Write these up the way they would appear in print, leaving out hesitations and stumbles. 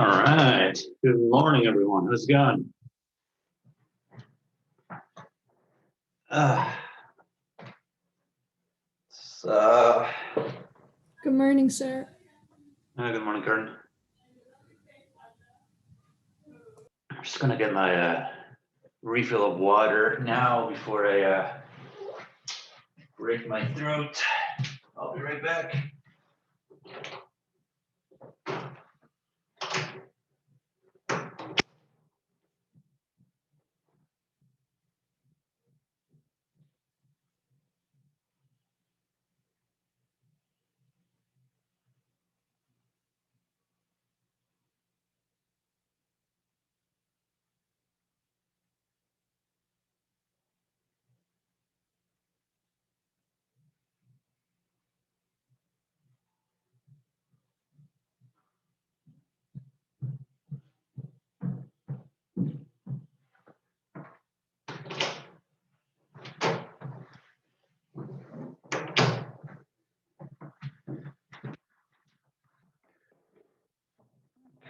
All right. Good morning, everyone. How's it going? Uh, so, Good morning, sir. good morning, Karen. I'm just gonna get my refill of water now before I break my throat. I'll be right back.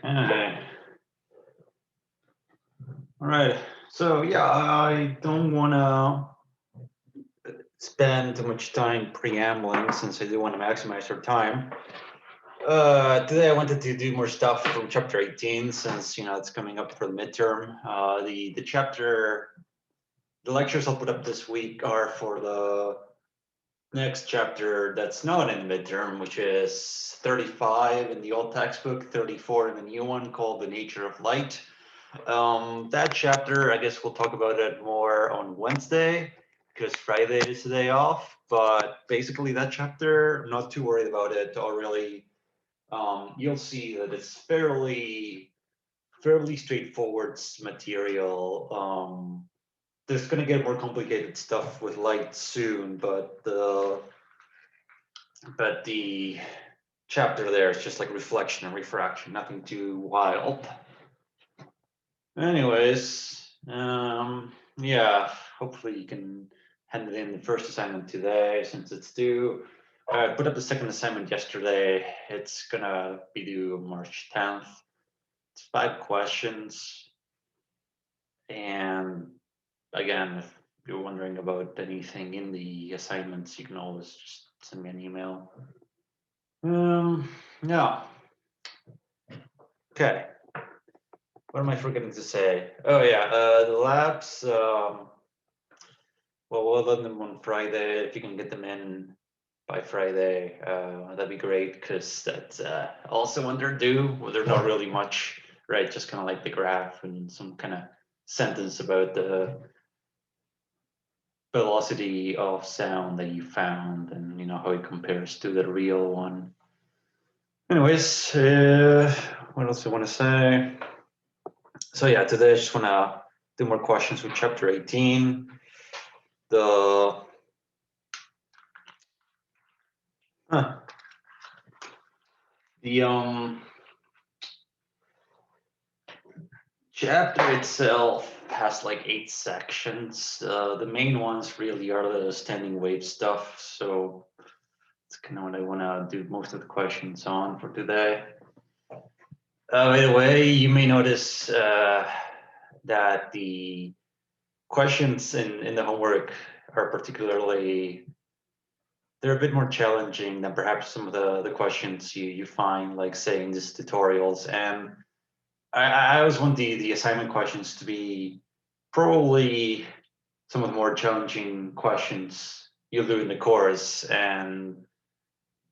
Okay. All right. So yeah, I don't want to spend too much time preambling since I do want to maximize our time. Today I wanted to do more stuff from chapter 18 since it's coming up for the midterm. The chapter, the lectures I'll put up this week are for the next chapter that's not in the midterm, which is 35 in the old textbook, 34 in the new one called The Nature of Light. That chapter, I guess we'll talk about it more on Wednesday because Friday is the day off. But basically, that chapter, I'm not too worried about it or really. You'll see that it's fairly straightforward material. There's going to get more complicated stuff with light soon, but the chapter there is just like reflection and refraction, nothing too wild. Anyways, yeah, hopefully you can hand it in the first assignment today since it's due. I put up the second assignment yesterday. It's gonna be due March 10th. It's 5 questions. And again, if you're wondering about anything in the assignments, you can always just send me an email. Yeah. Okay. What am I forgetting to say? Oh yeah, the labs. Well, we'll run them on Friday. If you can get them in by Friday, that'd be great because that's also when they're due. Well, they're not really much, right? Just kind of like the graph and some kind of sentence about the velocity of sound that you found and how it compares to the real one. Anyways, what else I want to say? So yeah, today I just want to do more questions with chapter 18. The chapter itself has like 8 sections. The main ones really are the standing wave stuff. So it's kind of what I want to do most of the questions on for today. By the way, you may notice that the questions in the homework are particularly, they're a bit more challenging than perhaps some of the questions you find, like say in these tutorials. And I always want the assignment questions to be probably some of the more challenging questions you'll do in the course. And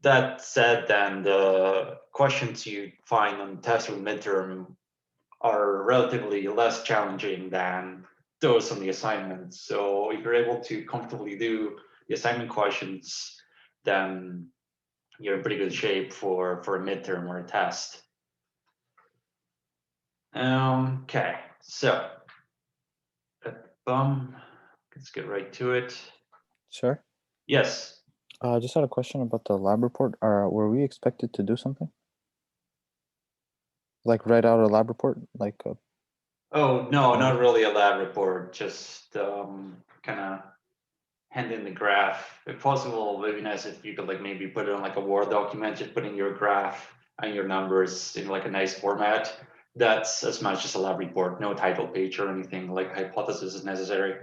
that said, then the questions you find on test or midterm are relatively less challenging than those on the assignments. So if you're able to comfortably do the assignment questions, then you're in pretty good shape for a midterm or a test. Okay, so let's get right to it. Sir? Yes. I just had a question about the lab report. Were we expected to do something? Like write out a lab report? Oh, no, not really a lab report, just kind of hand in the graph. If possible, it would be nice if you could like maybe put it on like a Word document, just put in your graph and your numbers in like a nice format, that's as much as a lab report, no title page or anything like hypothesis is necessary.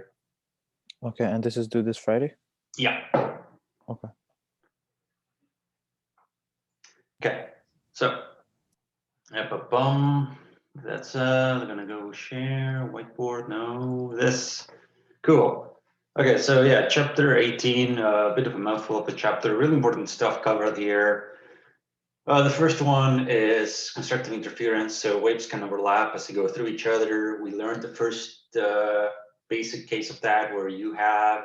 Okay, and this is due this Friday? Yeah. Okay. Okay, so that's I'm gonna go share whiteboard. No, this cool. Okay, so yeah, chapter 18, a bit of a mouthful of a chapter. Really important stuff covered here. The first one is constructive interference. So waves can overlap as they go through each other. We learned the first basic case of that, where you have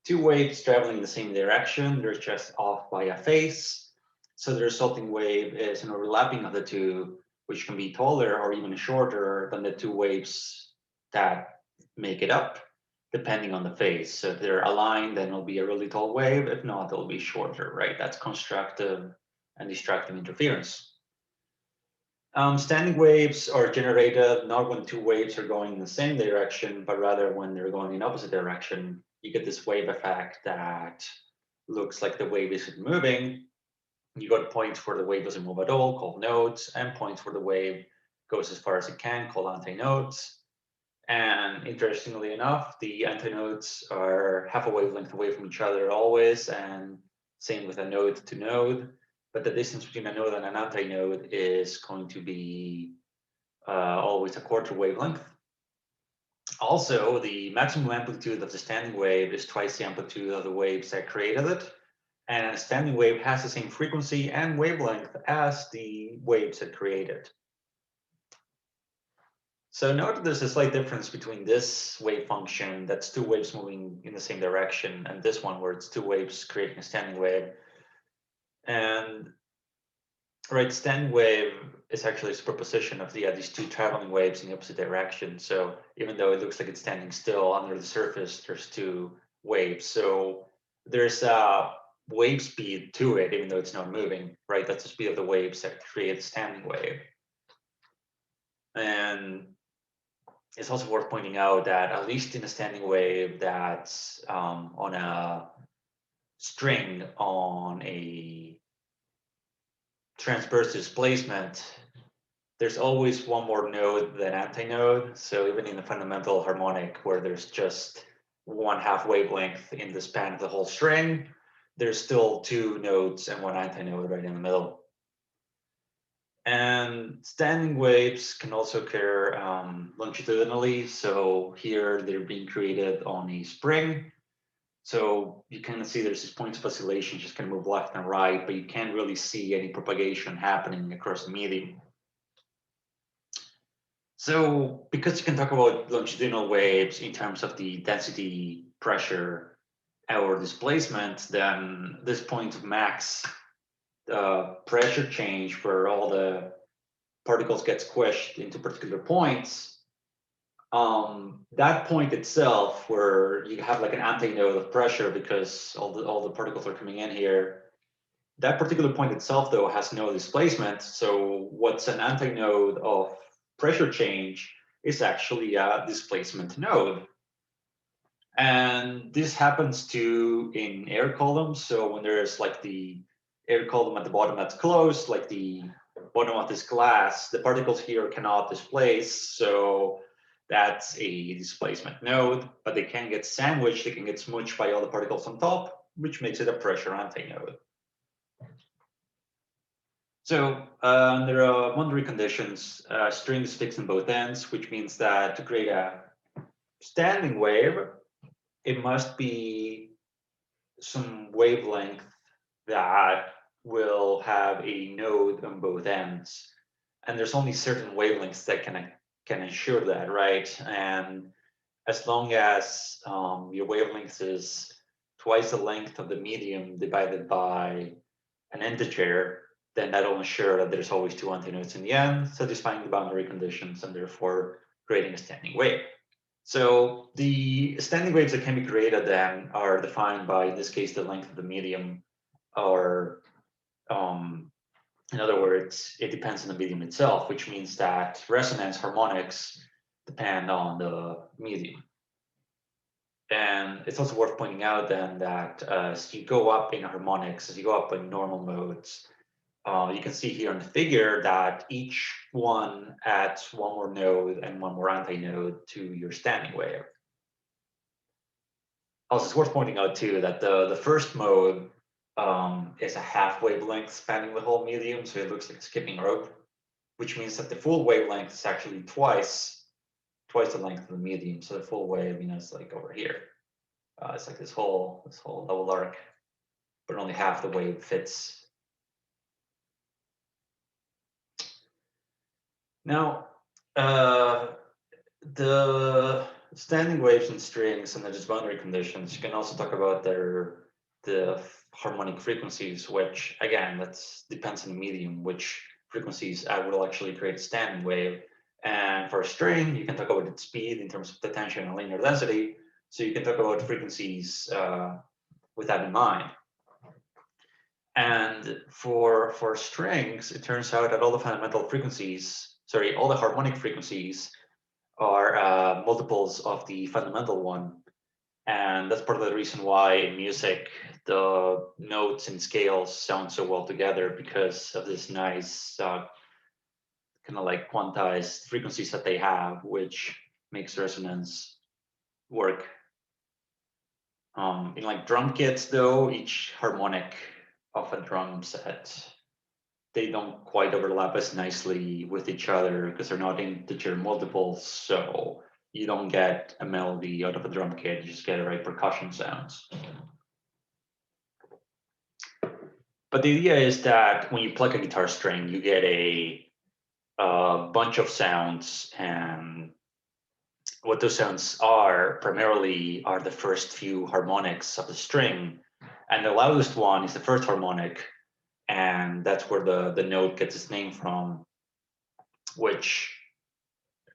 two waves traveling in the same direction. They're just off by a phase. So the resulting wave is an overlapping of the two, which can be taller or even shorter than the two waves that make it up, depending on the phase. So if they're aligned, then it'll be a really tall wave. If not, it'll be shorter, right? That's constructive and destructive interference. Standing waves are generated not when two waves are going in the same direction, but rather when they're going in opposite direction. You get this wave effect that looks like the wave isn't moving. You got points where the wave doesn't move at all, called nodes, and points where the wave goes as far as it can, called antinodes. And interestingly enough, the antinodes are half a wavelength away from each other always, and same with a node to node. But the distance between a node and an antinode is going to be always a quarter wavelength. Also, the maximum amplitude of the standing wave is twice the amplitude of the waves that created it. And a standing wave has the same frequency and wavelength as the waves that create it. So note there's a slight difference between this wave function that's two waves moving in the same direction and this one where it's two waves creating a standing wave. And right, standing wave is actually a superposition of these two traveling waves in the opposite direction. So even though it looks like it's standing still, under the surface, there's two waves. So there's a wave speed to it, even though it's not moving, right? That's the speed of the waves that create a standing wave. And it's also worth pointing out that at least in a standing wave that's on a string on a transverse displacement, there's always one more node than antinode. So even in the fundamental harmonic where there's just 1/2 wavelength in the span of the whole string, there's still two nodes and one antinode right in the middle. And standing waves can also occur longitudinally. So here they're being created on a spring. So you can see there's these points of oscillation just kind of move left and right, but you can't really see any propagation happening across the medium. So because you can talk about longitudinal waves in terms of the density, pressure, or displacement, then this point of max pressure change where all the particles get squished into particular points, that point itself where you have like an antinode of pressure because all the particles are coming in here, that particular point itself though has no displacement. So what's an antinode of pressure change is actually a displacement node. And this happens too in air columns. So when there's like the air column at the bottom that's closed, like the bottom of this glass, the particles here cannot displace. So that's a displacement node, but they can get sandwiched, they can get smooched by all the particles on top, which makes it a pressure antinode. So there are boundary conditions. String is fixed in both ends, which means that to create a standing wave, it must be some wavelength that will have a node on both ends. And there's only certain wavelengths that can ensure that, right? And as long as your wavelength is twice the length of the medium divided by an integer, then that'll ensure that there's always two antinodes in the end, satisfying the boundary conditions and therefore creating a standing wave. So the standing waves that can be created then are defined by, in this case, the length of the medium, or in other words, it depends on the medium itself, which means that resonance harmonics depend on the medium. And it's also worth pointing out then that as you go up in harmonics, as you go up in normal modes, you can see here in the figure that each one adds one more node and one more antinode to your standing wave. Also, it's worth pointing out too that the first mode is a half wavelength spanning the whole medium, so it looks like a skipping rope, which means that the full wavelength is actually twice the length of the medium. So the full wave, is like over here. It's like this whole double arc, but only half the wave fits. Now, the standing waves and strings and the just boundary conditions, you can also talk about the harmonic frequencies, which again, that depends on the medium, which frequencies will actually create a standing wave. And for a string, you can talk about its speed in terms of the tension and linear density. So you can talk about frequencies with that in mind. And for strings, it turns out that all the fundamental frequencies, all the harmonic frequencies are multiples of the fundamental one. And that's part of the reason why in music, the notes and scales sound so well together, because of this nice kind of like quantized frequencies that they have, which makes resonance work. In like drum kits though, each harmonic of a drum set, they don't quite overlap as nicely with each other because they're not integer multiples, so you don't get a melody out of a drum kit, you just get percussion sounds. But the idea is that when you pluck a guitar string, you get a bunch of sounds, and what those sounds are primarily are the first few harmonics of the string, and the loudest one is the first harmonic, and that's where the note gets its name from, which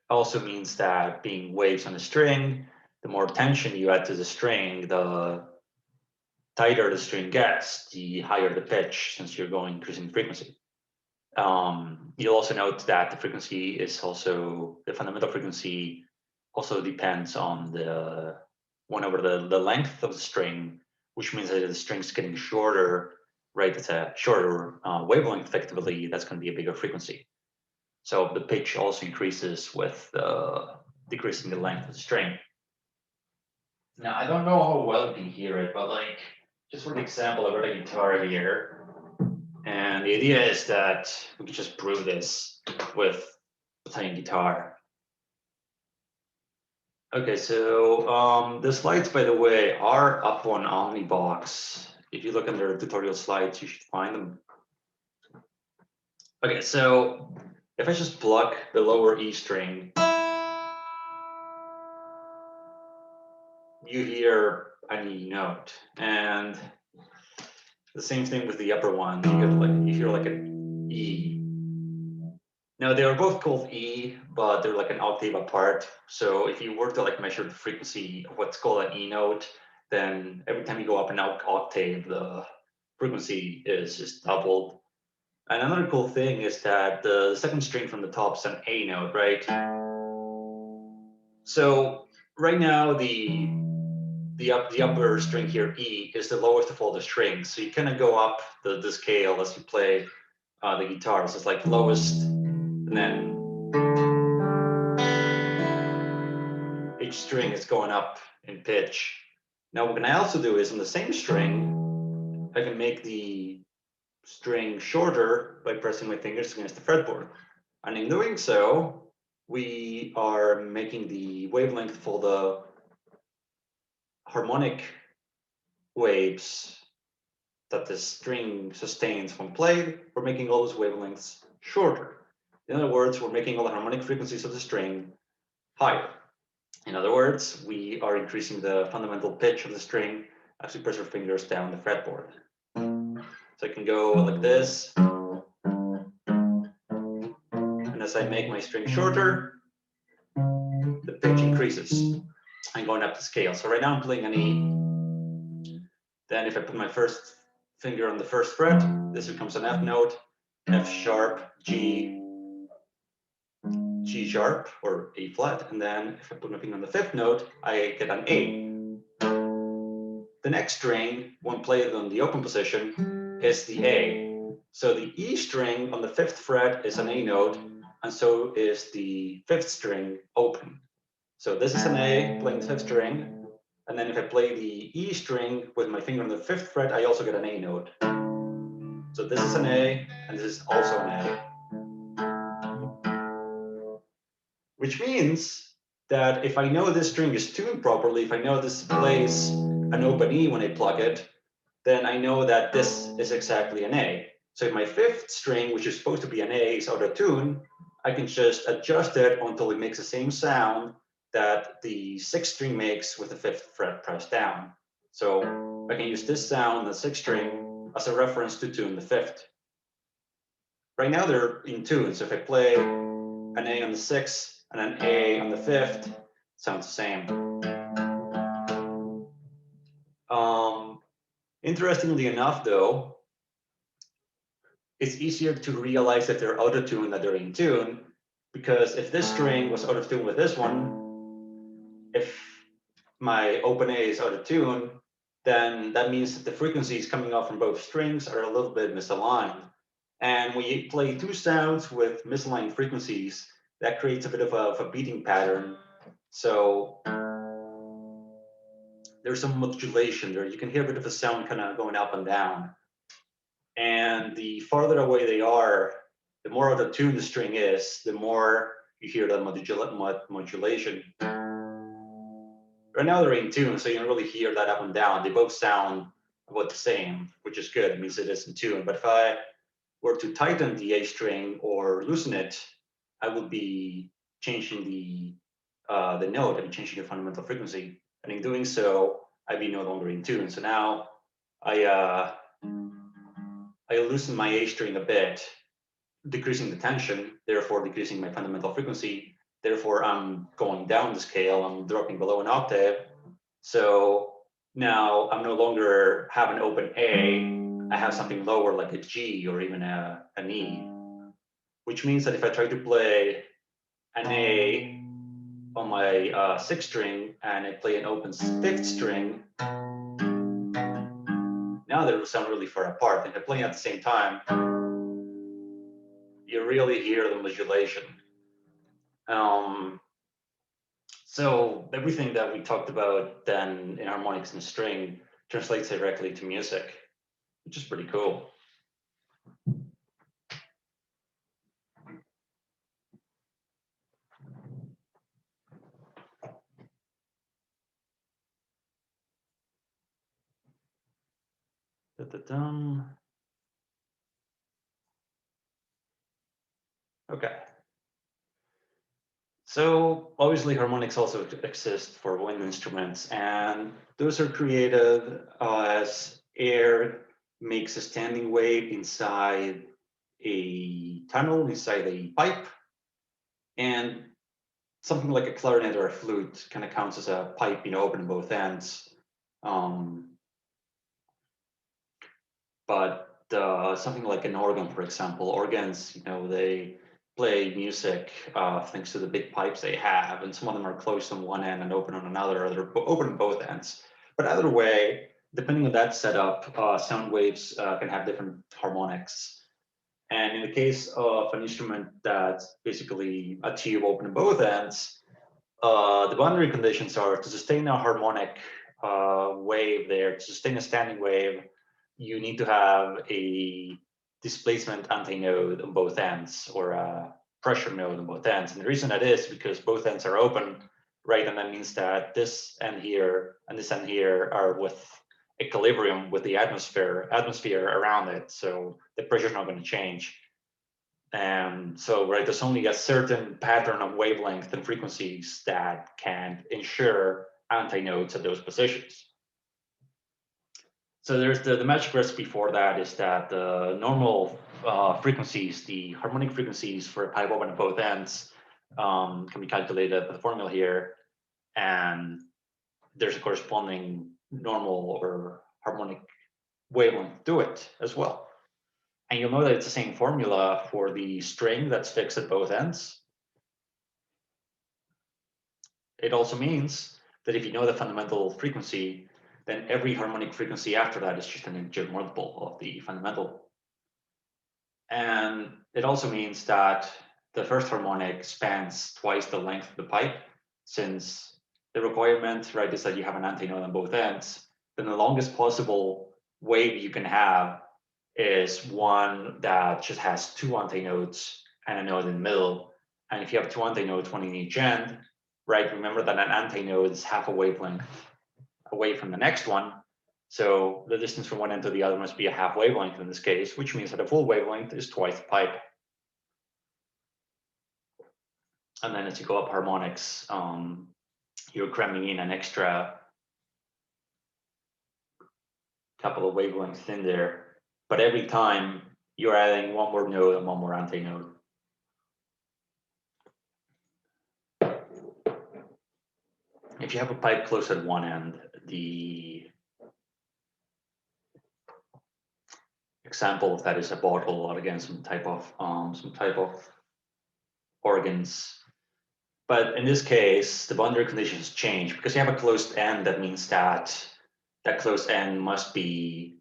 also means that being waves on a string, the more tension you add to the string, the tighter the string gets, the higher the pitch, since you're going increasing frequency. You'll also note that the frequency is also, the fundamental frequency also depends on the 1/the length of the string, which means that the string's getting shorter, right? It's a shorter wavelength effectively, that's going to be a bigger frequency. So the pitch also increases with decreasing the length of the string. Now, I don't know how well you can hear it, but like, just for the example, I've got a guitar here. And the idea is that we can just prove this with playing guitar. Okay, so the slides, by the way, are up on Omnibox. If you look under tutorial slides, you should find them. Okay, so if I just pluck the lower E string, you hear an E note, and the same thing with the upper one. You hear like an E. Now they are both called E, but they're like an octave apart. So if you were to like measure the frequency of what's called an E note, then every time you go up an octave, the frequency is just doubled. And another cool thing is that the second string from the top is an A note, right? So right now the upper string here, E, is the lowest of all the strings. So you kind of go up the scale as you play the guitar. So it's like lowest, and then each string is going up in pitch. Now what can I also do is on the same string, I can make the string shorter by pressing my fingers against the fretboard. And in doing so, we are making the wavelength for the harmonic waves that the string sustains when played. We're making all those wavelengths shorter. In other words, we're making all the harmonic frequencies of the string higher. In other words, we are increasing the fundamental pitch of the string as we press our fingers down the fretboard. So I can go like this. And as I make my string shorter, the pitch increases. I'm going up the scale. So right now I'm playing an E. Then if I put my first finger on the first fret, this becomes an F note, F sharp, G, G sharp, or A flat. And then if I put my finger on the fifth note, I get an A. The next string, when played on the open position, is the A. So the E string on the 5th fret is an A note, and so is the 5th string open. So this is an A playing the 5th string, and then if I play the E string with my finger on the 5th fret, I also get an A note. So this is an A, and this is also an A. Which means that if I know this string is tuned properly, if I know this plays an open E when I plug it, then I know that this is exactly an A. So if my 5th string, which is supposed to be an A, is out of tune, I can just adjust it until it makes the same sound that the 6th string makes with the 5th fret pressed down. So I can use this sound, the 6th string, as a reference to tune the 5th. Right now they're in tune, so if I play an A on the 6th and an A on the 5th, sounds the same. Interestingly enough, though, it's easier to realize that they're out of tune than they're in tune, because if this string was out of tune with this one, if my open A is out of tune, then that means that the frequencies coming off from both strings are a little bit misaligned. And when you play two sounds with misaligned frequencies, that creates a bit of a beating pattern. So there's some modulation there. You can hear a bit of a sound kind of going up and down. And the farther away they are, the more out of tune the string is, the more you hear the modulation. Right now they're in tune, so you don't really hear that up and down. They both sound about the same, which is good. It means it is in tune. But if I were to tighten the A string or loosen it, I would be changing the note. I'd be changing the fundamental frequency. And in doing so, I'd be no longer in tune. So now I loosen my A string a bit, decreasing the tension, therefore decreasing my fundamental frequency. Therefore, I'm going down the scale. I'm dropping below an octave. So now I'm no longer have an open A. I have something lower like a G or even an E, which means that if I try to play an A on my 6th string and I play an open 5th string, now they will sound really far apart. If I play at the same time, you really hear the modulation. So everything that we talked about then in harmonics and string translates directly to music, which is pretty cool. Okay. So obviously harmonics also exist for wind instruments, and those are created as air makes a standing wave inside a tunnel, inside a pipe, and something like a clarinet or a flute kind of counts as a pipe, open at both ends. But something like an organ, for example, organs, they play music thanks to the big pipes they have, and some of them are closed on one end and open on another, or they're open on both ends. But either way, depending on that setup, sound waves can have different harmonics. And in the case of an instrument that's basically a tube open at both ends, the boundary conditions are to sustain a harmonic wave there, to sustain a standing wave, you need to have a displacement antinode on both ends, or a pressure node on both ends. And the reason that is because both ends are open, right? And that means that this end here and this end here are with equilibrium with the atmosphere around it. So the pressure is not going to change. And so, right, there's only a certain pattern of wavelength and frequencies that can ensure antinodes at those positions. So there's the magic recipe for that is that the normal frequencies, the harmonic frequencies for a pipe open at both ends can be calculated with the formula here. And there's a corresponding normal or harmonic wavelength to it as well. And you'll know that it's the same formula for the string that's fixed at both ends. It also means that if you know the fundamental frequency, then every harmonic frequency after that is just an integer multiple of the fundamental. And it also means that the first harmonic spans twice the length of the pipe, since the requirement, right, is that you have an antinode on both ends. Then the longest possible wave you can have is one that just has two antinodes and a node in the middle. And if you have two antinodes, one in each end, right, remember that an antinode is half a wavelength away from the next one. So the distance from one end to the other must be a half wavelength in this case, which means that a full wavelength is twice the pipe. And then as you go up harmonics, you're cramming in an extra couple of wavelengths in there. But every time you're adding one more node and one more antinode. If you have a pipe close at one end, the example of that is a bottle, or again some type of organs. But in this case, the boundary conditions change because you have a closed end. That means that that closed end must be,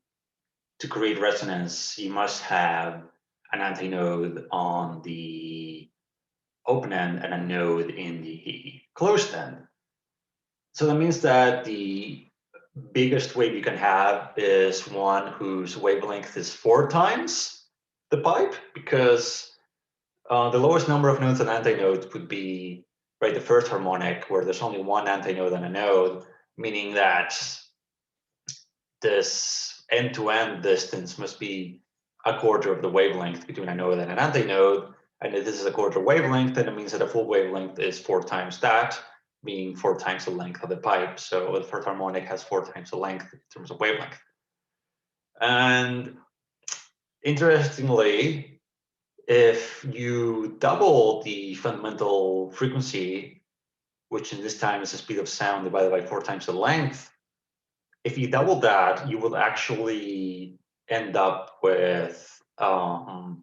to create resonance, you must have an antinode on the open end and a node in the closed end. So that means that the biggest wave you can have is one whose wavelength is 4 times the pipe, because the lowest number of nodes and antinodes would be, right, the first harmonic, where there's only one antinode and a node, meaning that this end-to-end distance must be a quarter of the wavelength between a node and an antinode. And if this is a quarter wavelength, then it means that a full wavelength is 4 times that, meaning 4 times the length of the pipe. So the first harmonic has 4 times the length in terms of wavelength. And interestingly, if you double the fundamental frequency, which in this time is the speed of sound divided by 4 times the length, if you double that, you will actually end up with a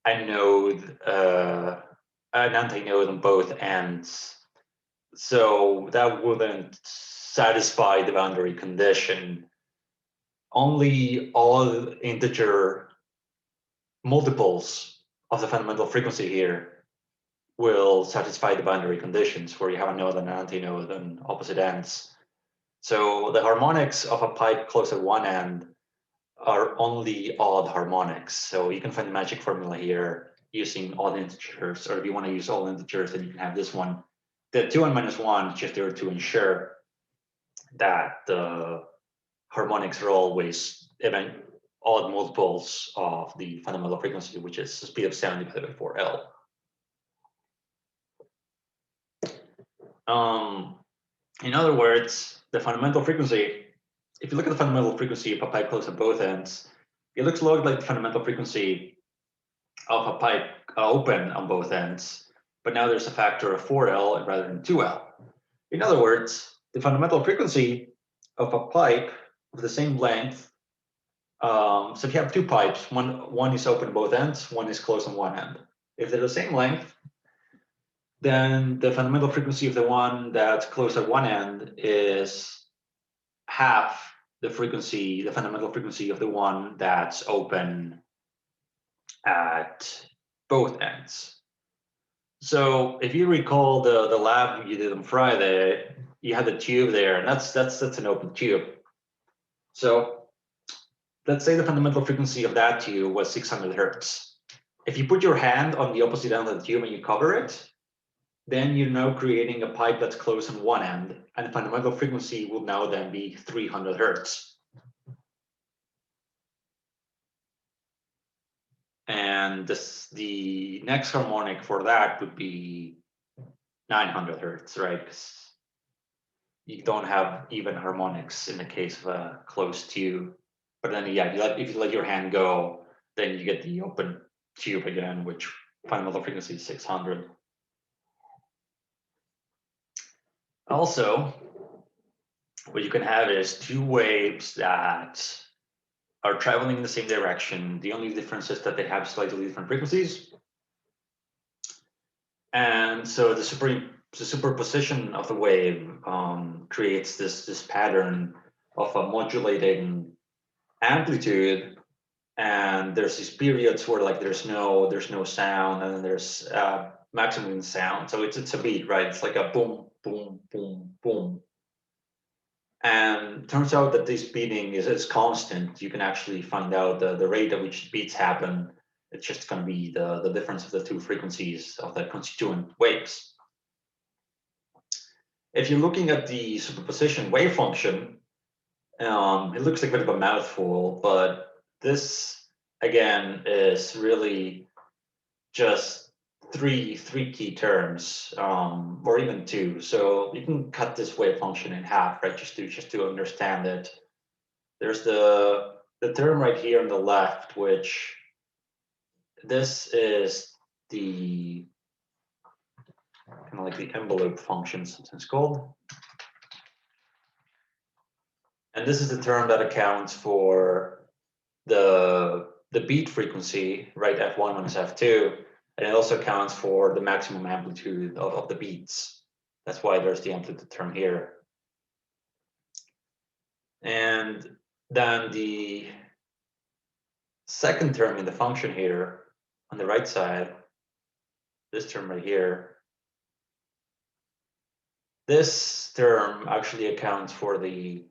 node, an antinode on both ends. So that wouldn't satisfy the boundary condition. Only all integer multiples of the fundamental frequency here will satisfy the boundary conditions, where you have a node and an antinode on opposite ends. So the harmonics of a pipe close at one end are only odd harmonics. So you can find the magic formula here using odd integers, or if you want to use all integers, then you can have this one. The 2n minus 1 is just there to ensure that the harmonics are always even odd multiples of the fundamental frequency, which is the speed of sound divided by 4L. In other words, the fundamental frequency, if you look at the fundamental frequency of a pipe close at both ends, it looks a lot like the fundamental frequency of a pipe open on both ends, but now there's a factor of 4L rather than 2L. In other words, the fundamental frequency of a pipe of the same length, so if you have two pipes, one is open at both ends, one is closed on one end. If they're the same length, then the fundamental frequency of the one that's closed at one end is half the frequency, the fundamental frequency of the one that's open at both ends. So if you recall the lab you did on Friday, you had the tube there, and that's an open tube. So let's say the fundamental frequency of that tube was 600 hertz. If you put your hand on the opposite end of the tube and you cover it, then you're now creating a pipe that's closed on one end, and the fundamental frequency will now then be 300 hertz. And the next harmonic for that would be 900 hertz, right? Because you don't have even harmonics in the case of a closed tube. But then, yeah, if you let your hand go, then you get the open tube again, which fundamental frequency is 600. Also, what you can have is two waves that are traveling in the same direction. The only difference is that they have slightly different frequencies. And so the superposition of the wave creates this pattern of a modulating amplitude And there's these periods where like there's no sound, and then there's maximum sound. So it's a beat, right? It's like a boom, boom, boom, boom. And turns out that this beating is constant. You can actually find out the rate at which beats happen. It's just going to be the difference of the two frequencies of the constituent waves. If you're looking at the superposition wave function, it looks like a bit of a mouthful, but this again is really just three key terms, or even two. So you can cut this wave function in half, right? Just to understand it. There's the term right here on the left, which this is the kind of like the envelope function, it's called. And this is the term that accounts for the beat frequency, right? F1 minus F2. And it also accounts for the maximum amplitude of the beats. That's why there's the amplitude term here. And then the second term in the function here on the right side, this term right here, this term actually accounts for the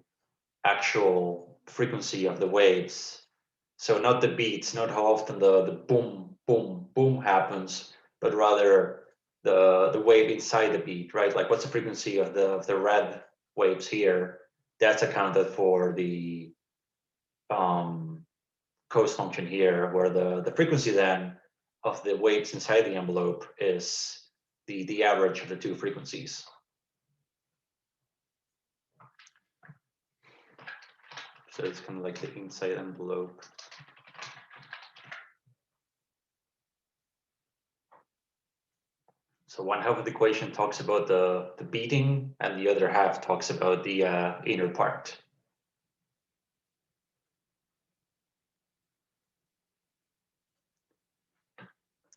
actual frequency of the waves. So not the beats, not how often the boom, boom, boom happens, but rather the wave inside the beat, right? Like what's the frequency of the red waves here? That's accounted for the cos function here, where the frequency then of the waves inside the envelope is the average of the two frequencies. So it's kind of like the inside envelope. So one half of the equation talks about the beating, and the other half talks about the inner part.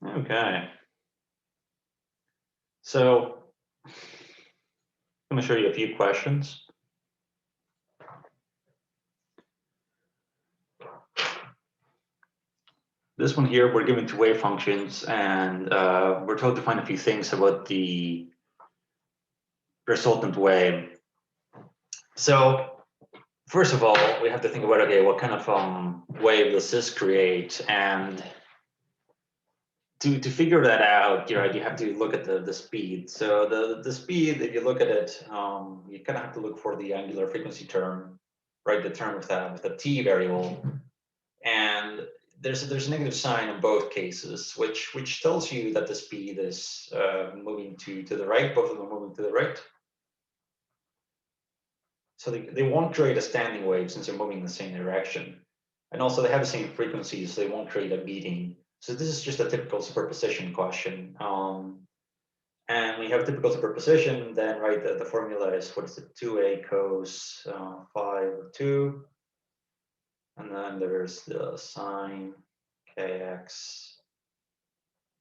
Okay. So I'm going to show you a few questions. This one here, we're given two wave functions, and we're told to find a few things about the resultant wave. So first of all, we have to think about, okay, what kind of wave does this create? And to figure that out, you have to look at the speed. So the speed, if you look at it, you kind of have to look for the angular frequency term, right? The term with the t variable, and there's a negative sign in both cases, which tells you that the speed is moving to the right. Both of them are moving to the right. So they won't create a standing wave since they're moving in the same direction, and also they have the same frequencies, so they won't create a beating. So this is just a typical superposition question. And we have typical superposition, then right, the formula is, what is it, 2a cos phi over 2. And then there's the sine kx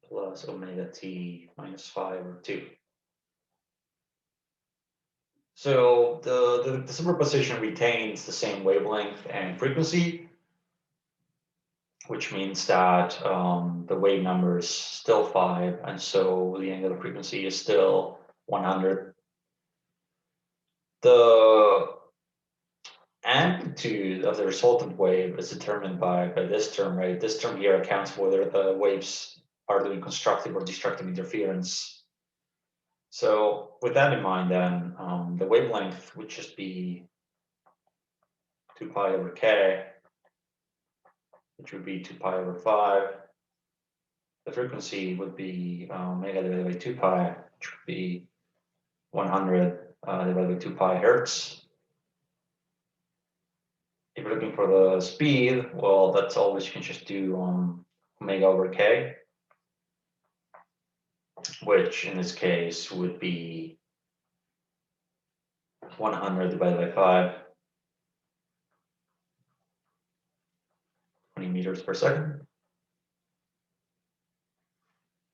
plus omega t minus phi over 2. So the superposition retains the same wavelength and frequency, which means that the wave number is still 5, and so the angular frequency is still 100. The amplitude of the resultant wave is determined by this term, right? This term here accounts for whether the waves are doing constructive or destructive interference. So with that in mind, then the wavelength would just be 2 pi over k, which would be 2 pi over 5. The frequency would be omega divided by 2 pi, which would be 100 divided by 2 pi hertz. If you're looking for the speed, well, that's always, you can just do omega over k, which in this case would be 100 divided by 5, 20 meters per second.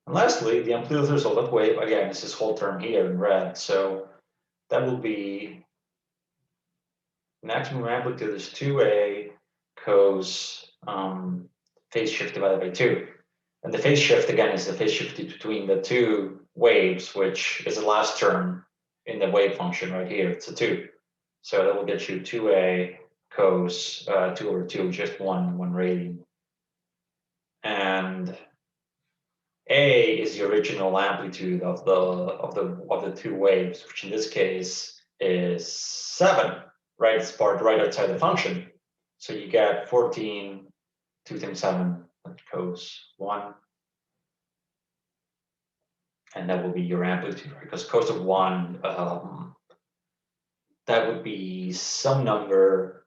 And lastly, the amplitude of the resultant wave, again, is this whole term here in red. So that will be maximum amplitude is 2a cos phase shift divided by 2. And the phase shift, again, is the phase shift between the two waves, which is the last term in the wave function right here. It's a 2. So that will get you 2a cos 2/2, just one radian. And A is the original amplitude of the two waves, which in this case is 7, right? It's part right outside the function. So you get 14, 2 times 7, cos 1. And that will be your amplitude, because cos of 1, that would be some number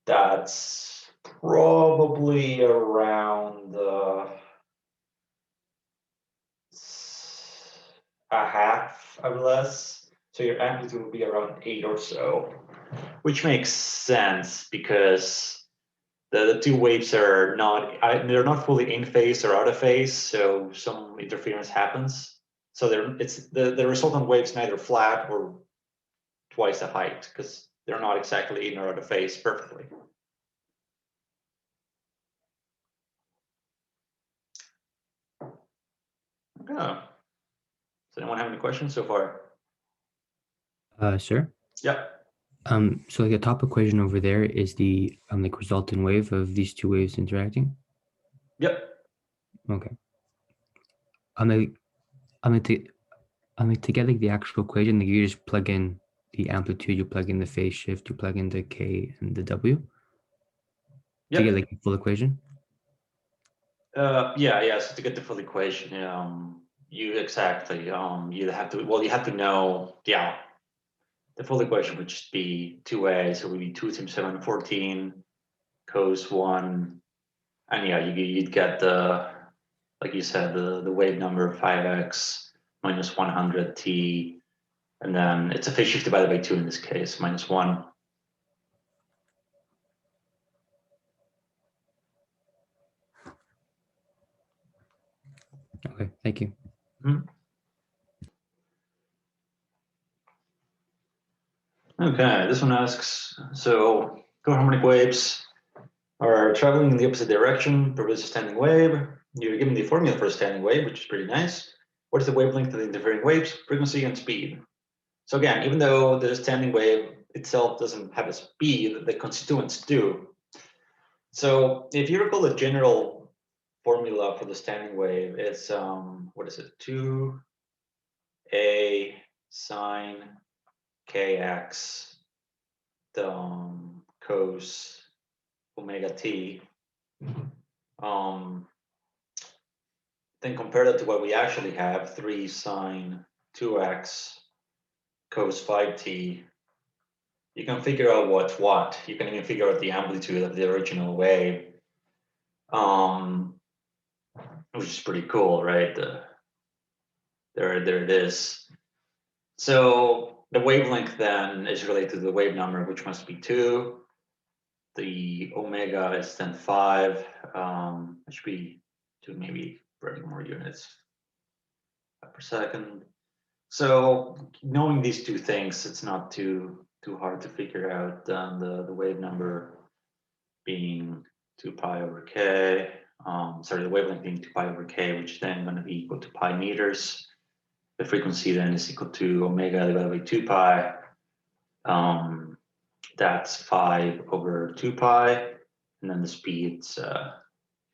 that's probably around a half or less. So your amplitude will be around 8 or so, which makes sense because the two waves are they're not fully in phase or out of phase, so some interference happens. So the resultant wave's neither flat or twice the height because they're not exactly in or out of phase perfectly. Okay. Does anyone have any questions so far? Sir? Yeah. So like the top equation over there is the like resultant wave of these two waves interacting? Yep. Okay. To get like the actual equation, like you just plug in the amplitude, you plug in the phase shift, you plug in the K and the W to get like the full equation? Yeah. So to get the full equation, you exactly you have to know, the full equation would just be 2a, so it would be 2 times 7, 14, cos 1, and you'd get the, like you said, the wave number 5x minus 100 t, and then it's a phase shift divided by 2 in this case, minus 1. Okay, thank you. Okay, this one asks, so coharmonic waves are traveling in the opposite direction, produce a standing wave. You're given the formula for a standing wave, which is pretty nice. What is the wavelength of the interfering waves, frequency, and speed? So again, even though the standing wave itself doesn't have a speed, the constituents do. So if you recall the general formula for the standing wave, it's what is it? 2a sine kx cos omega t. Then compare that to what we actually have, 3 sine 2x cos 5t. You can figure out what's what. You can even figure out the amplitude of the original wave, which is pretty cool, right? There it is. So the wavelength then is related to the wave number, which must be 2. The omega is then 5. It should be 2, maybe running more units per second. So knowing these two things, it's not too hard to figure out the wave number being 2 pi over k. The wavelength being 2 pi over k, which is then going to be equal to pi meters. The frequency then is equal to omega divided by 2 pi. That's 5 over 2 pi. And then the speed's going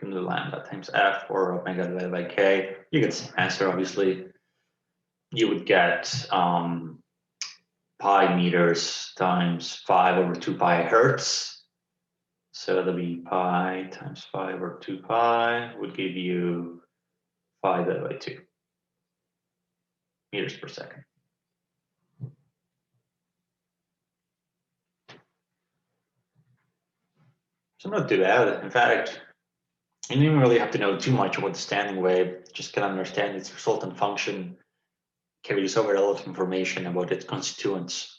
to do lambda times f, or omega divided by k. You get the same answer, obviously. You would get pi meters times 5 over 2 pi hertz. So that'll be pi times 5 over 2 pi would give you 5 divided by 2 meters per second. So not too bad. In fact, you don't even really have to know too much about the standing wave. Just can understand its resultant function, carries over a lot of information about its constituents.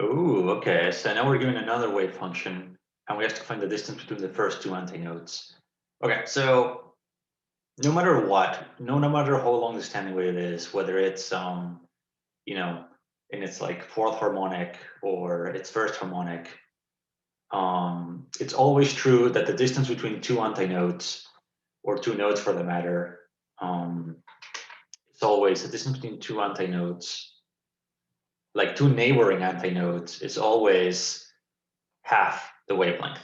Oh, okay. So now we're given another wave function, and we have to find the distance between the first two antinodes. Okay, so no matter what, no matter how long the standing wave is, whether it's you know, in its like fourth harmonic or its first harmonic, it's always true that the distance between two antinodes, or two nodes for the matter, it's always the distance between two antinodes, like two neighboring antinodes, is always half the wavelength,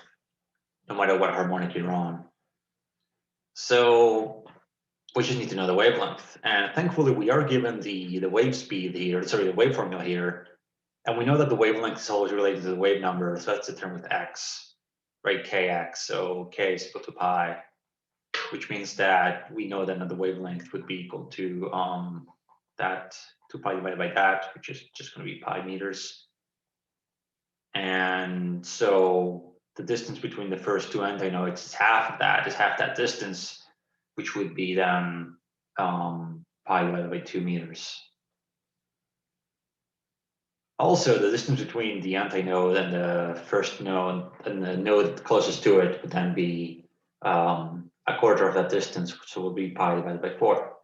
no matter what harmonic you're on. So we just need to know the wavelength. And thankfully, we are given the wave speed here, sorry, the wave formula here. And we know that the wavelength is always related to the wave number. So that's determined with x, right? Kx. So k is equal to pi, which means that we know that the wavelength would be equal to that 2 pi divided by that, which is just going to be pi meters. And so the distance between the first two antinodes is half of that, is half that distance, which would be then pi divided by 2 meters. Also, the distance between the antinode and the first node and the node closest to it would then be a quarter of that distance, so it will be pi divided by 4.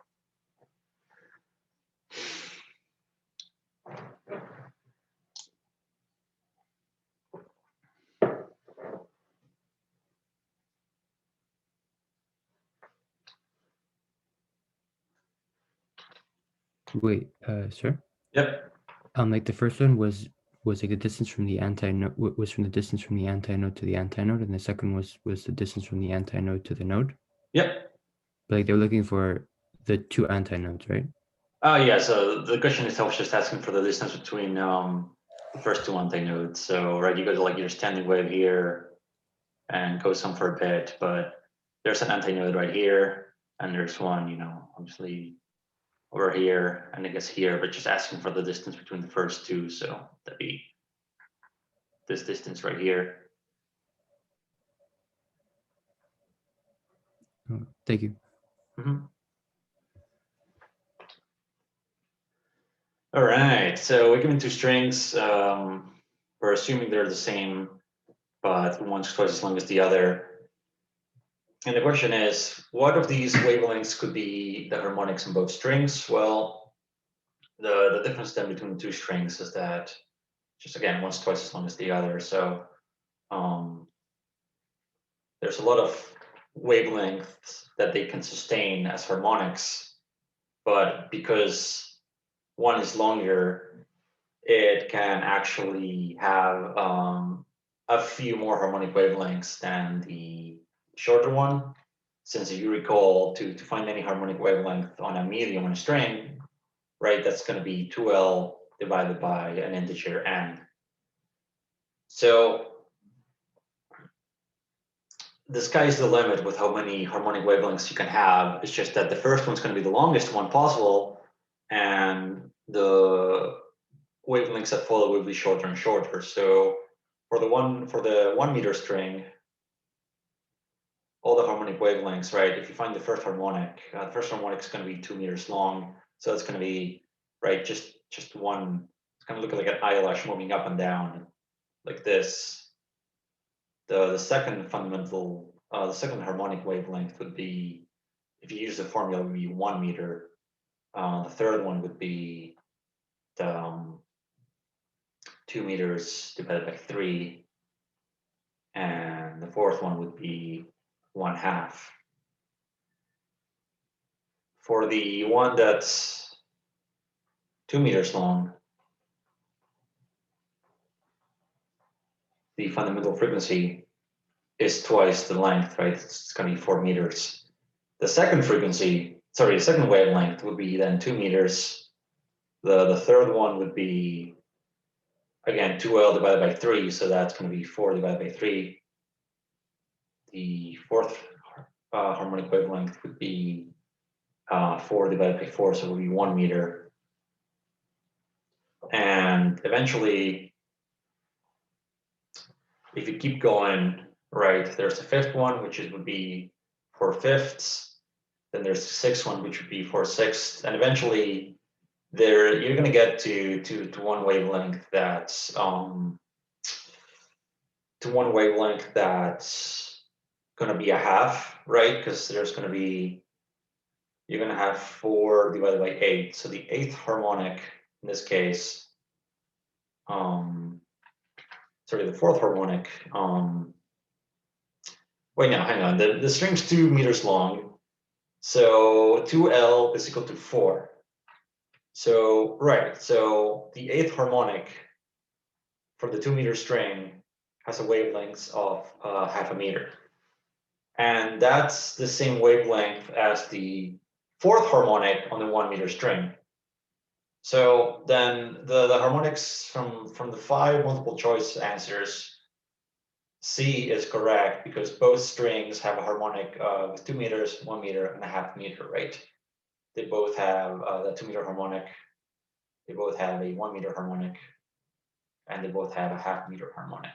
Wait, sir. Yep. Like the first one was like the distance from the antinode was from the distance from the antinode to the antinode, and the second was the distance from the antinode to the node. Yep. But like they were looking for the two antinodes, right? Yeah. So the question itself is just asking for the distance between the first two antinodes. So right, you go to like your standing wave here, and go some for a bit, but there's an antinode right here, and there's one, you know, obviously over here, and I guess here, but just asking for the distance between the first two. So that'd be this distance right here. Oh, thank you. All right, so we're given two strings. We're assuming they're the same, but one's twice as long as the other. And the question is, what of these wavelengths could be the harmonics in both strings? Well, the difference then between the two strings is that, just again, one's twice as long as the other. So there's a lot of wavelengths that they can sustain as harmonics, but because one is longer, it can actually have a few more harmonic wavelengths than the shorter one. Since if you recall, to find any harmonic wavelength on a medium on a string, right, that's going to be 2L divided by an integer n. So the sky's the limit with how many harmonic wavelengths you can have. It's just that the first one's going to be the longest one possible, and the wavelengths that follow will be shorter and shorter. So for the 1 meter string, all the harmonic wavelengths, right? If you find the first harmonic is going to be 2 meters long. So it's going to be, right, just one. It's going to look like an eyelash moving up and down like this. The second fundamental, the second harmonic wavelength would be, if you use the formula, would be 1 meter. The third one would be 2 meters divided by 3, and the fourth one would be 1/2. For the one that's 2 meters long, the fundamental frequency is twice the length, right? It's going to be 4 meters. The second frequency, sorry, the second wavelength would be then 2 meters. The third one would be, again, 2L divided by 3, so that's going to be 4 divided by 3. The fourth harmonic wavelength would be 4 divided by 4, so it would be 1 meter. And eventually, if you keep going, right, there's the fifth one, which would be 4/5. Then there's the sixth one, which would be 4/6. And eventually, you're going to get to one wavelength that's going to be a half, right? Because there's going to be you're gonna have 4 divided by 8. So the 8th harmonic in this case, sorry, the 4th harmonic, wait, no, hang on, the string's 2 meters long. So 2L is equal to 4. So, right, so the 8th harmonic for the 2 meter string has a wavelength of half a meter. And that's the same wavelength as the 4th harmonic on the 1 meter string. So then the harmonics from the 5 multiple choice answers, C is correct because both strings have a harmonic of 2 meters, 1 meter, and a half meter, right? They both have the 2 meter harmonic, they both have a 1 meter harmonic, and they both have a half meter harmonic.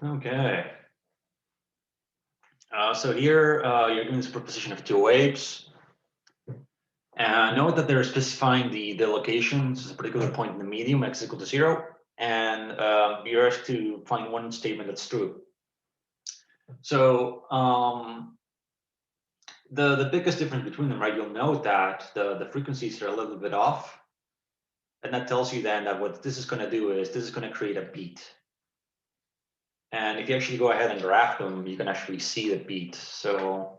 Okay. So here you're doing this proposition of 2 waves. Note that they're specifying the location. So it's a particular point in the medium, x is equal to 0. And you're asked to find one statement that's true. So the biggest difference between them, right? You'll note that the frequencies are a little bit off. And that tells you then that what this is going to do is this is going to create a beat. And if you actually go ahead and graph them, you can actually see the beat. So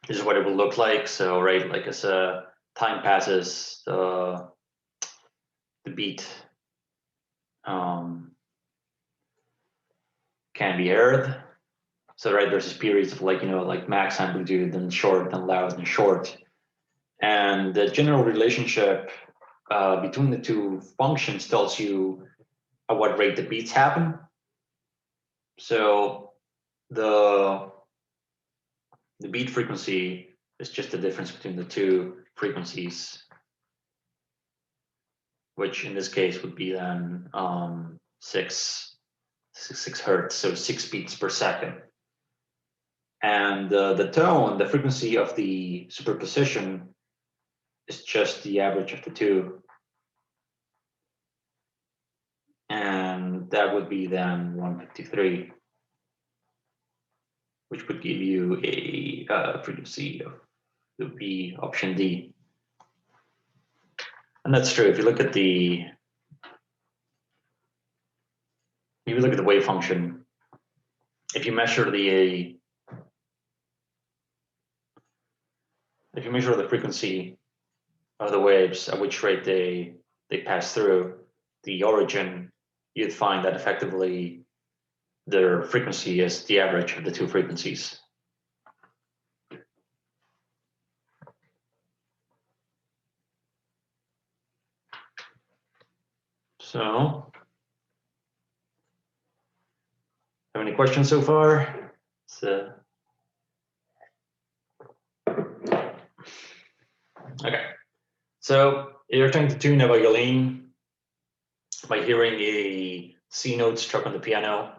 this is what it will look like. So, right, like as time passes, the beat can be heard. So, right, there's this periods of like, like max amplitude, then short, then loud, and short. And the general relationship between the two functions tells you at what rate the beats happen. So the beat frequency is just the difference between the two frequencies, which in this case would be then 6 hertz, so 6 beats per second. And the tone, the frequency of the superposition is just the average of the two. And that would be then 153, which would give you a frequency of, it would be option D. And that's true. If you look at the wave function, if you measure the frequency of the waves at which rate they pass through the origin, you'd find that effectively their frequency is the average of the two frequencies. So, have any questions so far? Okay, so you're trying to tune a violin by hearing a C note struck on the piano,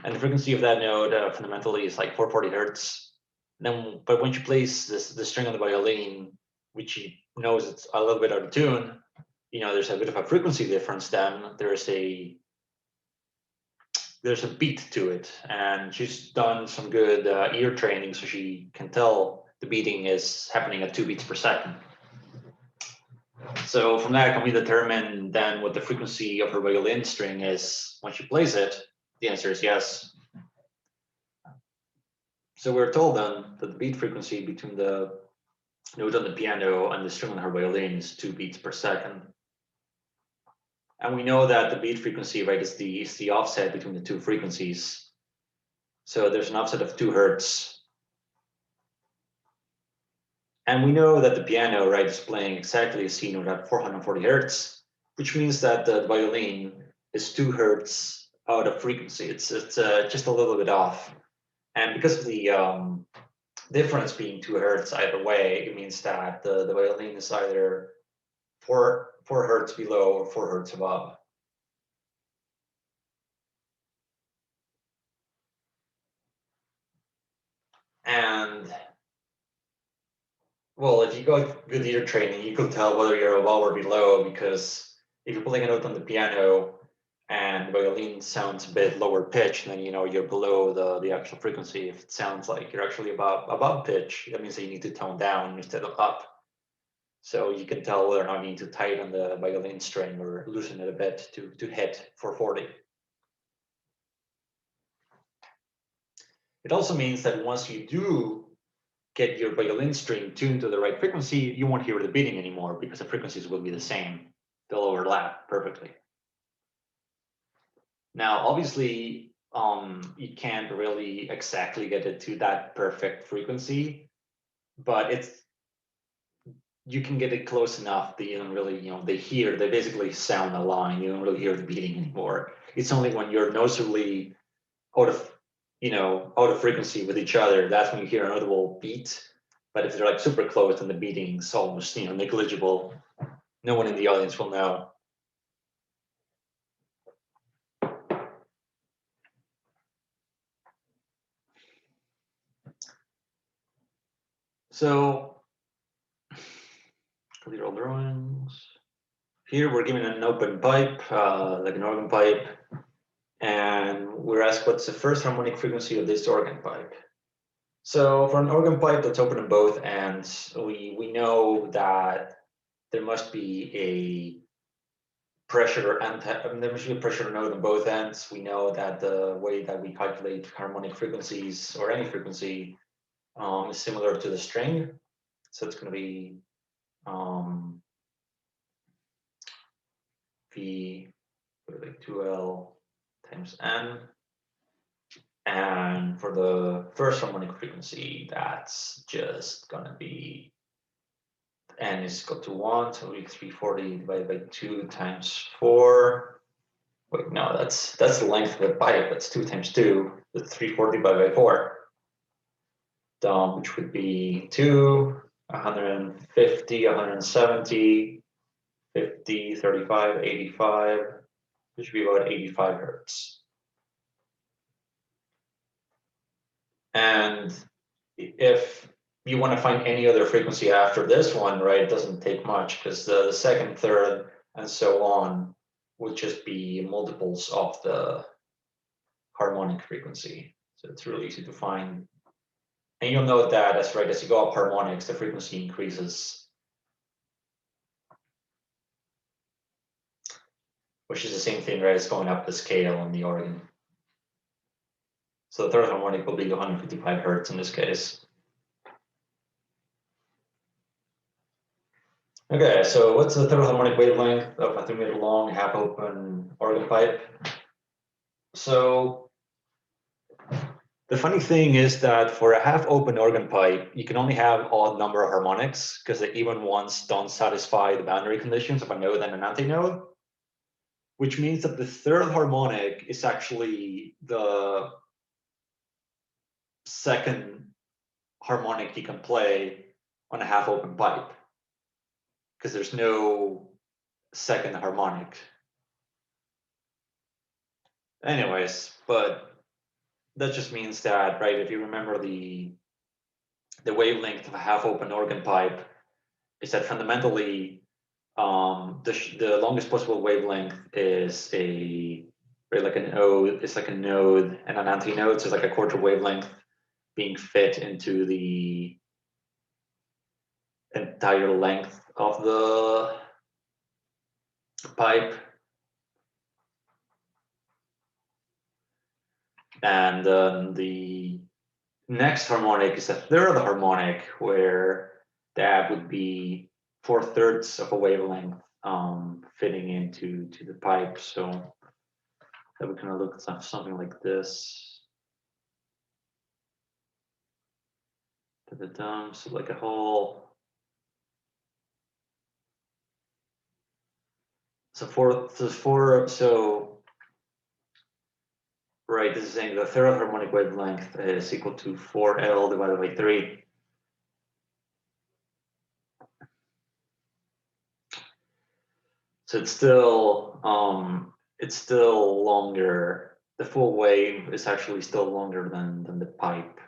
and the frequency of that note fundamentally is like 440 hertz. Then, but when you place the string on the violin, which you knows it's a little bit out of tune, there's a bit of a frequency difference. Then there's a beat to it, and she's done some good ear training, so she can tell the beating is happening at 2 beats per second. So from that, can we determine then what the frequency of her violin string is when she plays it? The answer is yes. So we're told then that the beat frequency between the note on the piano and the string on her violin is 2 beats per second. And we know that the beat frequency, right, is the offset between the two frequencies. So there's an offset of 2 hertz. And we know that the piano, right, is playing exactly a C note at 440 hertz, which means that the violin is 2 hertz out of frequency. It's just a little bit off. And because of the difference being 2 hertz either way, it means that the violin is either 4 hertz below or 4 hertz above. And Well, if you go with ear training, you could tell whether you're above or below, because if you're playing a note on the piano and violin sounds a bit lower pitch, then you know you're below the actual frequency. If it sounds like you're actually above pitch, that means that you need to tone down instead of up. So you can tell whether or not you need to tighten the violin string or loosen it a bit to hit 440. It also means that once you do get your violin string tuned to the right frequency, you won't hear the beating anymore because the frequencies will be the same. They'll overlap perfectly. Now, obviously, you can't really exactly get it to that perfect frequency, but you can get it close enough that you don't really, they basically sound a line. You don't really hear the beating anymore. It's only when you're noticeably out of frequency with each other, that's when you hear a notable beat. But if they're like super close, then the beating's almost negligible. No one in the audience will know. So clear all drawings. Here we're given an open pipe, like an organ pipe, and we're asked what's the first harmonic frequency of this organ pipe. So for an organ pipe that's open on both ends, we know that there must be a pressure and there must be a pressure node on both ends. We know that the way that we calculate harmonic frequencies or any frequency is similar to the string. So it's going to be V, like 2L times N. And for the first harmonic frequency, that's just going to be N is equal to 1, so we 340 divided by 2 times 4. Wait, no, that's the length of the pipe. That's 2 times 2. That's 340 divided by 4. Which would be 2, 150, 170, 50, 35, 85. This should be about 85 hertz. And if you want to find any other frequency after this one, right, it doesn't take much, because the second, third, and so on would just be multiples of the harmonic frequency. So it's really easy to find. And you'll note that as you go up harmonics, the frequency increases, which is the same thing, right, as going up the scale on the organ. So the third harmonic will be 155 hertz in this case. Okay, so what's the third harmonic wavelength of a 3-meter long half open organ pipe? So the funny thing is that for a half open organ pipe, you can only have odd number of harmonics because the even ones don't satisfy the boundary conditions of a node and an antinode, which means that the third harmonic is actually the second harmonic you can play on a half open pipe, because there's no second harmonic. Anyways, but that just means that, right, if you remember the wavelength of a half open organ pipe is that fundamentally the longest possible wavelength is like a node, it's like a node and an antinode, so it's like a quarter wavelength being fit into the entire length of the pipe. And the next harmonic is a third harmonic, where that would be 4/3 of a wavelength fitting into the pipe. So that would kind of look at something like this. So like a whole. Right, this is saying the third harmonic wavelength is equal to 4L divided by 3. So it's still longer. The full wave is actually still longer than the pipe.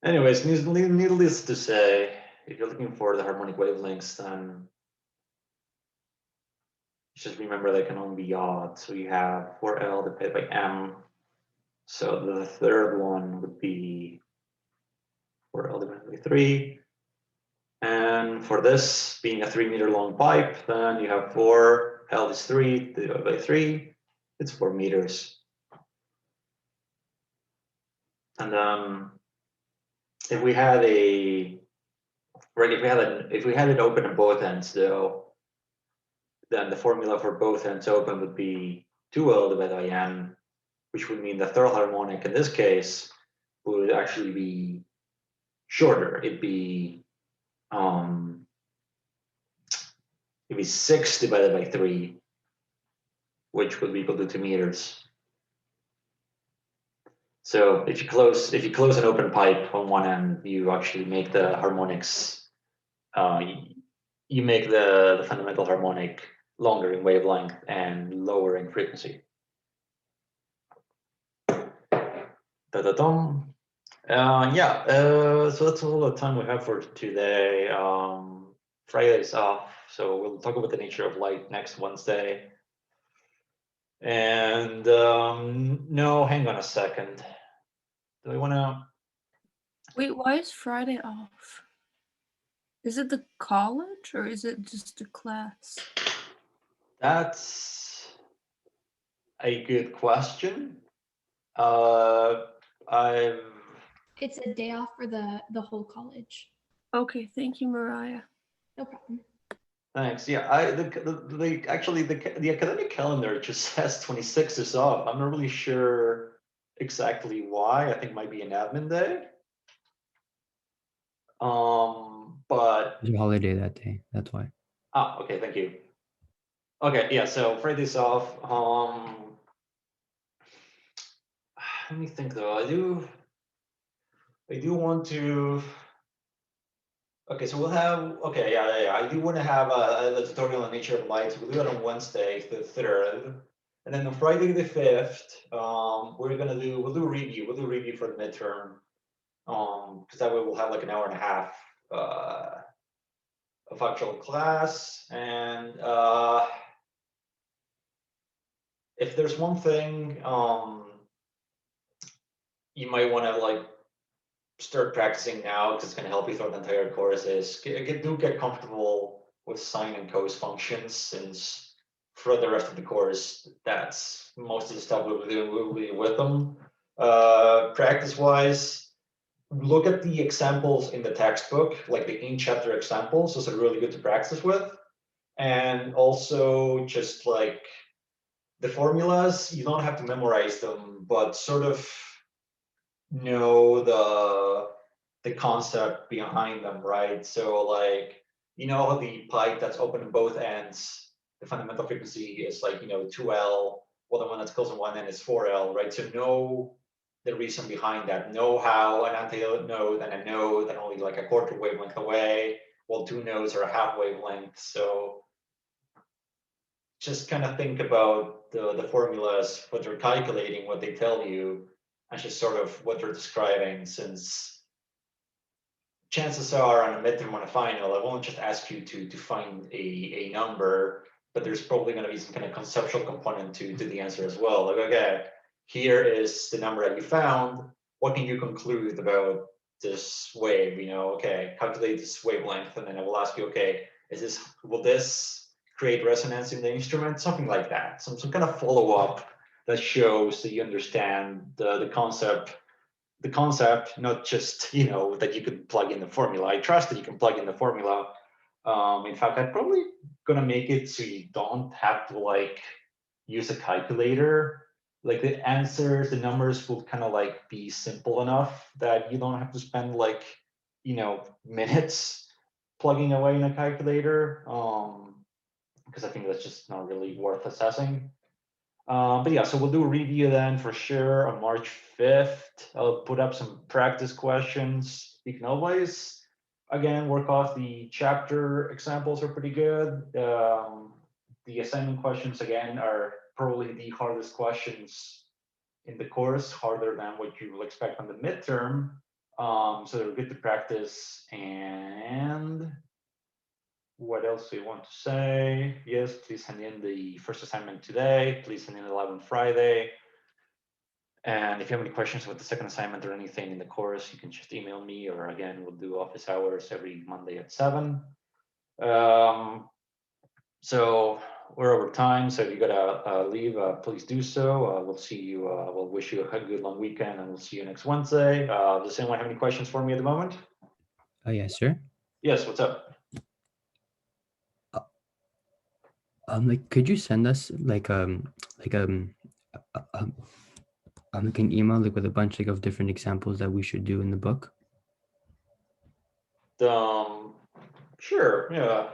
Anyways, needless to say, if you're looking for the harmonic wavelengths, then just remember they can only be odd. So you have 4L divided by M. So the third one would be 4L divided by 3. And for this being a 3-meter long pipe, then you have 4L is 3 divided by 3. It's 4 meters. And if we had a right, if we had it open at both ends though, then the formula for both ends open would be 2L divided by M, which would mean the third harmonic in this case would actually be shorter. It'd be 6 divided by 3, which would be equal to 2 meters. So if you close an open pipe on one end, you actually make the harmonics. You make the fundamental harmonic longer in wavelength and lower in frequency. Da-da-dum. So that's all the time we have for today. Friday's off, so we'll talk about the nature of light next Wednesday. And no, hang on a second. Do we want to? Wait, why is Friday off? Is it the college or is it just a class? That's a good question. It's a day off for the whole college. Okay, thank you, Mariah. No problem. Thanks. Yeah, the academic calendar just says 26 is off. I'm not really sure exactly why. I think it might be an admin day. But It's a holiday that day. That's why. okay, thank you. Okay, yeah. So Friday's off. Let me think though. I do want to. Okay, so we'll have. Okay, yeah. I do want to have a tutorial on nature of light. So we'll do it on Wednesday, the 3rd, and then on Friday the 5th, we'll do a review. We'll do a review for the midterm. Because that way we'll have like an hour and a half of actual class. And if there's one thing you might want to like start practicing now, because it's going to help you throughout the entire course, is get comfortable with sine and cos functions, since for the rest of the course, that's most of the stuff we'll be with them. Practice wise, look at the examples in the textbook, like the in-chapter examples. Those are really good to practice with. And also just like the formulas, you don't have to memorize them, but sort of know the concept behind them, right? So like, how the pipe that's open on both ends, the fundamental frequency is like, 2L, well, the one that's closed on one end is 4L, right? So know the reason behind that. Know how an antinode and a node that only like a quarter wavelength away, while 2 nodes are a half wavelength. So just kind of think about the formulas, what they're calculating, what they tell you, and just sort of what they're describing, since chances are on a midterm, on a final, I won't just ask you to find a number, but there's probably going to be some kind of conceptual component to the answer as well. Like, okay, here is the number that you found. What can you conclude about this wave? Okay, calculate this wavelength, and then I will ask you, okay, will this create resonance in the instrument? Something like that. Some kind of follow-up that shows that you understand the concept, not just that you could plug in the formula. I trust that you can plug in the formula. In fact, I'm probably gonna make it so you don't have to like use a calculator. Like the answers, the numbers will kind of like be simple enough that you don't have to spend like minutes plugging away in a calculator, because I think that's just not really worth assessing. But yeah, so we'll do a review then for sure on March 5th. I'll put up some practice questions. You can always, again, work off the chapter examples are pretty good. The assignment questions, again, are probably the hardest questions in the course, harder than what you will expect on the midterm. So they're good to practice. And what else do you want to say? Yes, please send in the first assignment today. Please send in the lab on Friday. And if you have any questions with the second assignment or anything in the course, you can just email me, or again, we'll do office hours every Monday at 7. So we're over time. So if you gotta leave, please do so. We'll see you. We'll wish you a good long weekend, and we'll see you next Wednesday. Does anyone have any questions for me at the moment? Oh, yes, sir. Yes. What's up? Like, could you send us like an email like with a bunch like of different examples that we should do in the book? Sure. Yeah.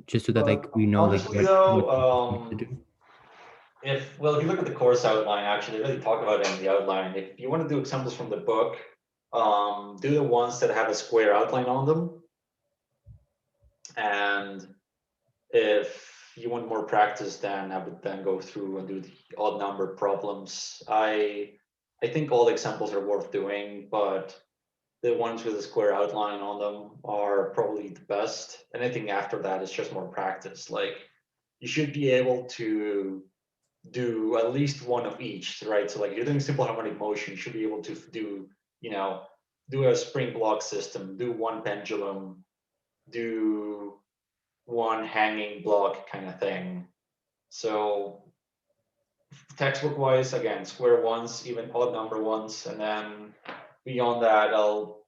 Just so that like we know like honestly, what though, to do. if you look at the course outline, actually, they really talk about it in the outline. If you want to do examples from the book, do the ones that have a square outline on them. And if you want more practice, then I would then go through and do the odd number problems. I think all the examples are worth doing, but the ones with a square outline on them are probably the best. Anything after that is just more practice. Like, you should be able to do at least one of each, right? So like, if you're doing simple harmonic motion, you should be able to do, do a spring block system, do one pendulum, do one hanging block kind of thing. So textbook wise, again, square ones, even odd number ones, and then beyond that, I'll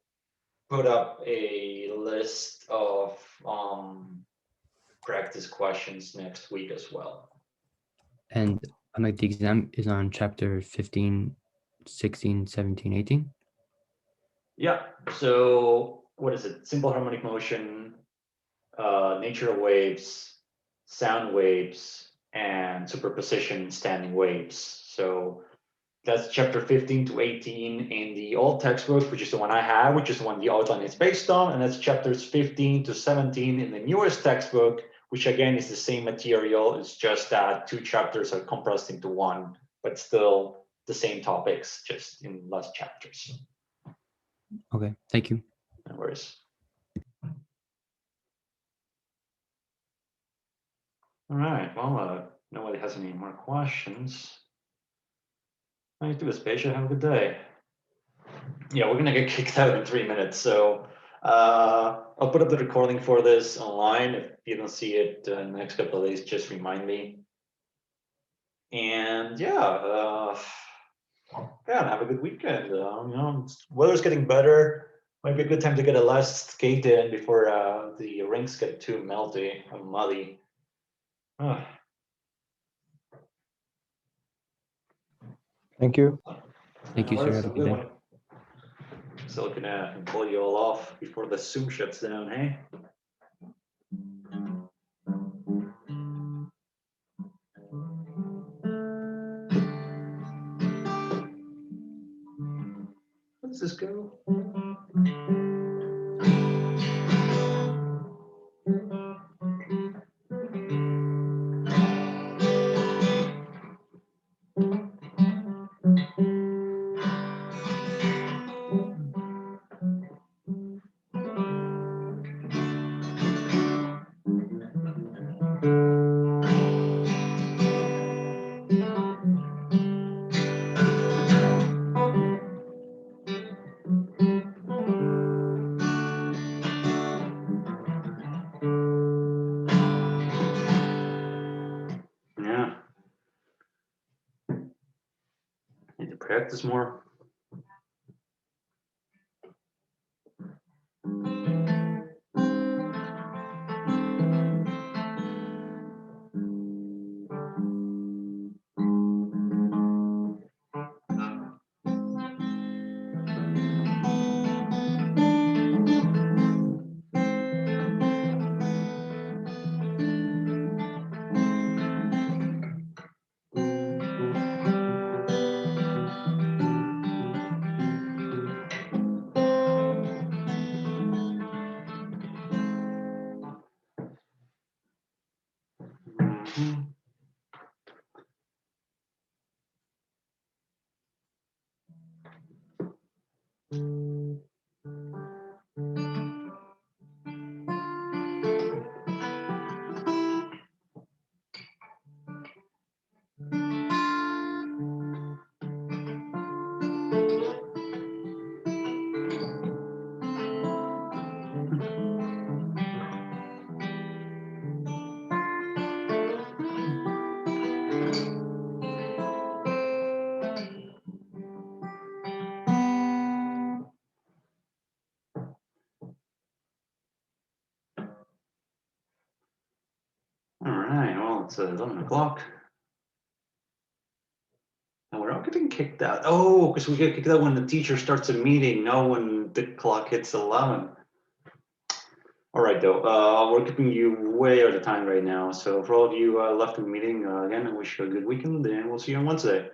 put up a list of practice questions next week as well. And like the exam is on chapter 15, 16, 17, 18. Yeah. So what is it? Simple harmonic motion, nature of waves, sound waves, and superposition standing waves. So that's chapter 15 to 18 in the old textbook, which is the one I have, which is the one the outline is based on. And that's chapters 15 to 17 in the newest textbook, which again is the same material. It's just that 2 chapters are compressed into 1, but still the same topics, just in less chapters. Okay, thank you. No worries. All right, well, nobody has any more questions. Thanks to Vespacia, have a good day. Yeah, we're gonna get kicked out in 3 minutes, so I'll put up the recording for this online. If you don't see it in the next couple of days, just remind me. And yeah, have a good weekend. Weather's getting better. Might be a good time to get a last skate in before the rinks get too melty and muddy. Thank you. Thank you, sir. Have a good day. Still gonna pull you all off before the Zoom shuts down, hey? Where does this go? Yeah. Need to practice more. it's 11 o'clock. And we're all getting kicked out. Oh, because we get kicked out when the teacher starts a meeting, not when the clock hits 11. All right, though, we're keeping you way out of time right now. So for all of you left in the meeting, again, I wish you a good weekend, and we'll see you on Wednesday.